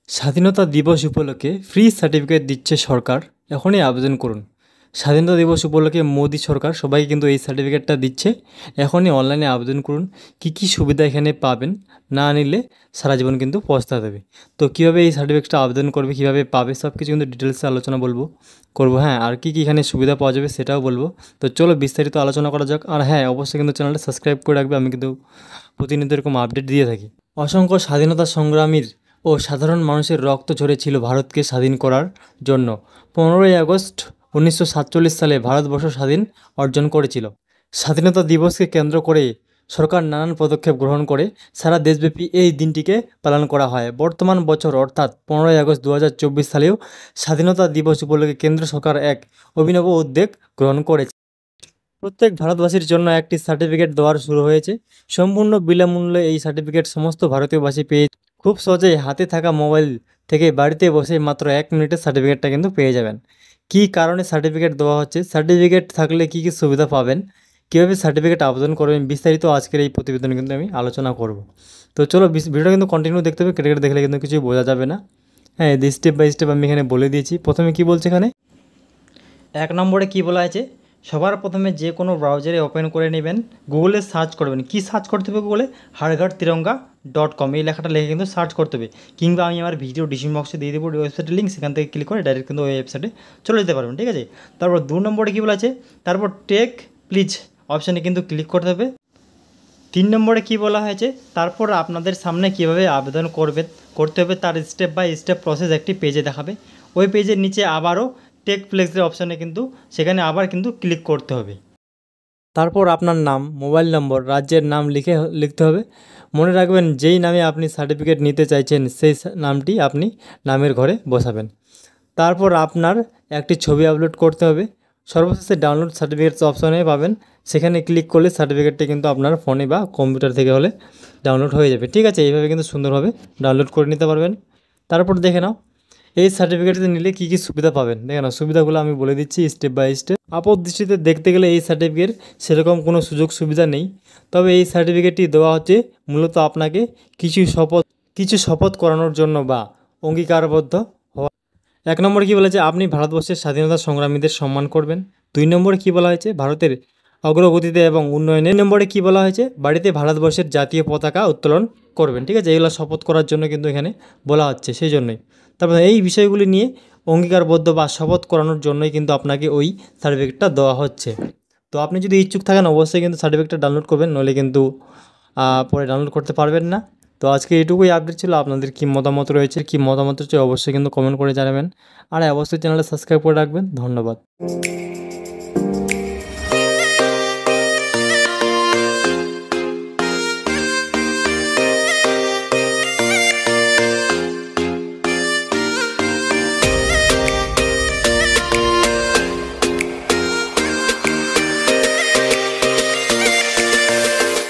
স্বাধীনতা দিবস উপলক্ষে ফ্রি সার্টিফিকেট দিচ্ছে সরকার। এখনই আবেদন করুন। স্বাধীনতা দিবস উপলক্ষে মোদি সরকার সবাইকে কিন্তু এই সার্টিফিকেটটা দিচ্ছে। এখনই অনলাইনে আবেদন করুন। কি কি সুবিধা এখানে পাবেন, না নিলে সারা জীবন কিন্তু পস্তাতে হবে। তো কীভাবে এই সার্টিফিকেটটা আবেদন করবে, কীভাবে পাবে, সব কিছু কিন্তু ডিটেলসে আলোচনা করবো। হ্যাঁ, আর কী কী এখানে সুবিধা পাওয়া যাবে সেটাও বলবো। তো চলো বিস্তারিত আলোচনা করা যাক। আর হ্যাঁ, অবশ্যই কিন্তু চ্যানেলটা সাবস্ক্রাইব করে রাখবে। আমি কিন্তু প্রতিনিয়ত এরকম আপডেট দিয়ে থাকি। অসংখ্য স্বাধীনতা সংগ্রামীর ও সাধারণ মানুষের রক্ত ঝরেছিল ভারতকে স্বাধীন করার জন্য। 15ই আগস্ট 1947 সালে ভারতবর্ষ স্বাধীন অর্জন করেছিল। স্বাধীনতা দিবসকে কেন্দ্র করে সরকার নানান পদক্ষেপ গ্রহণ করে সারা দেশব্যাপী এই দিনটিকে পালন করা হয়। বর্তমান বছর অর্থাৎ 15ই আগস্ট 2024 সালেও স্বাধীনতা দিবস উপলক্ষে কেন্দ্র সরকার এক অভিনব উদ্যোগ গ্রহণ করেছে। প্রত্যেক ভারতবাসীর জন্য একটি সার্টিফিকেট দেওয়ার শুরু হয়েছে। সম্পূর্ণ বিনামূল্যে এই সার্টিফিকেট সমস্ত ভারতীয়বাসী পেয়ে খুব সহজেই হাতে থাকা মোবাইল থেকে বাড়িতে বসে মাত্র 1 মিনিটে সার্টিফিকেটটা কিন্তু পেয়ে যাবেন। কী কারণে সার্টিফিকেট দেওয়া হচ্ছে, সার্টিফিকেট থাকলে কী কী সুবিধা পাবেন, কীভাবে সার্টিফিকেট আবেদন করবেন, বিস্তারিত আজকের এই প্রতিবেদনে কিন্তু আমি আলোচনা করব। তো চলো ভিডিওটা কিন্তু কন্টিনিউ দেখতে হবে, কেটে কেটে দেখলে কিন্তু কিছুই বোঝা যাবে না। হ্যাঁ, স্টেপ বাই স্টেপ আমি এখানে বলে দিয়েছি। প্রথমে কি বলছে এখানে, 1 নম্বরে কি বলা আছে, সবার প্রথমে যে কোনো ব্রাউজারে ওপেন করে নেবেন, গুগলে সার্চ করবেন। কি সার্চ করতে হবে গুগলে, harghar-tiranga.com এই লেখাটা লিখে কিন্তু সার্চ করতে হবে। কিংবা আমি আমার ভিডিও ডিসক্রিপশন বক্সে দিয়ে দেবো ওয়েবসাইটের লিঙ্ক, সেখান থেকে ক্লিক করে ডাইরেক্ট কিন্তু ওই ওয়েবসাইটে চলে যেতে পারবেন, ঠিক আছে। তারপর 2 নম্বরে কী বলা আছে, তারপর টেক প্লিজ অপশানে কিন্তু ক্লিক করতে হবে। 3 নম্বরে কী বলা হয়েছে, তারপর আপনাদের সামনে কীভাবে আবেদন করতে হবে তার স্টেপ বাই স্টেপ প্রসেস একটি পেজে দেখাবে। ওই পেজের নিচে আবারও টেক প্লেক্সের অপশানে কিন্তু সেখানে আবার কিন্তু ক্লিক করতে হবে। তারপর আপনার নাম, মোবাইল নম্বর, রাজ্যের নাম লিখতে হবে। মনে রাখবেন যেই নামে আপনি সার্টিফিকেট নিতে চাইছেন সেই নামটি আপনি নামের ঘরে বসাবেন। তারপর আপনার একটি ছবি আপলোড করতে হবে। সর্বশেষে ডাউনলোড সার্টিফিকেটস অপশানে পাবেন, সেখানে ক্লিক করলে সার্টিফিকেটটি কিন্তু আপনার ফোনে বা কম্পিউটার থেকে হলে ডাউনলোড হয়ে যাবে, ঠিক আছে। এইভাবে কিন্তু সুন্দরভাবে ডাউনলোড করে নিতে পারবেন। তারপর দেখে নাও এই সার্টিফিকেটটি নিলে কী কী সুবিধা পাবেন। দেখে নাও সুবিধাগুলো আমি বলে দিচ্ছি স্টেপ বাই স্টেপ। আপাত দৃষ্টিতে দেখতে গেলে এই সার্টিফিকেট সেরকম কোনো সুযোগ সুবিধা নেই, তবে এই সার্টিফিকেটটি দেওয়া হচ্ছে মূলত আপনাকে কিছু শপথ করানোর জন্য বা অঙ্গীকারবদ্ধ হওয়া। 1 নম্বরে কী বলেছে, আপনি ভারতবর্ষের স্বাধীনতা সংগ্রামীদের সম্মান করবেন। 2 নম্বরে কী বলা হয়েছে, ভারতের অগ্রগতিতে এবং উন্নয়নে। 3 নম্বরে কী বলা হয়েছে, বাড়িতে ভারতবর্ষের জাতীয় পতাকা উত্তোলন করবেন, ঠিক আছে। এগুলো শপথ করার জন্য কিন্তু এখানে বলা হচ্ছে, সেই জন্যই। তারপর এই বিষয়গুলি নিয়ে অঙ্গীকারবদ্ধ বা শপথ করানোর জন্যই কিন্তু আপনাকে ওই সার্টিফিকেটটা দেওয়া হচ্ছে। তো আপনি যদি ইচ্ছুক থাকেন অবশ্যই কিন্তু সার্টিফিকেটটা ডাউনলোড করবেন, নইলে কিন্তু পরে ডাউনলোড করতে পারবেন না। তো আজকে এটুকুই আপডেট ছিল। আপনাদের কী মতামত রয়েছে, কী মতামত রয়েছে অবশ্যই কিন্তু কমেন্ট করে জানাবেন। আর অবশ্যই চ্যানেলটা সাবস্ক্রাইব করে রাখবেন। ধন্যবাদ।